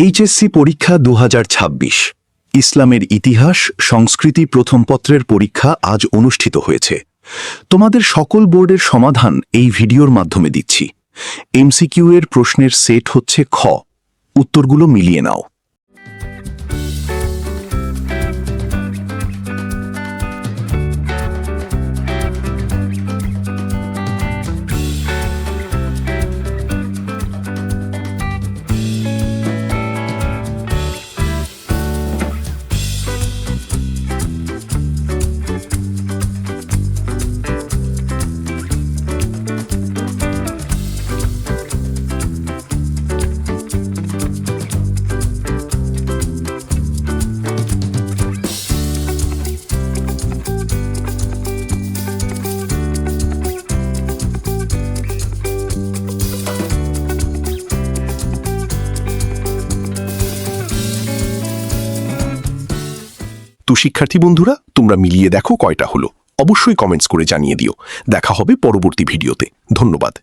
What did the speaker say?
HSC পরীক্ষা 2026 ইসলামের ইতিহাস সংস্কৃতি প্রথম পত্রের পরীক্ষা আজ অনুষ্ঠিত হয়েছে। তোমাদের সকল বোর্ডের সমাধান এই ভিডিওর মাধ্যমে দিচ্ছি। এমসিকিউ এর প্রশ্নের সেট হচ্ছে খ। উত্তরগুলো মিলিয়ে নাও। তো শিক্ষার্থী বন্ধুরা, তোমরা মিলিয়ে দেখো কয়টা হলো। অবশ্যই কমেন্টস করে জানিয়ে দিও। দেখা হবে পরবর্তী ভিডিওতে। ধন্যবাদ।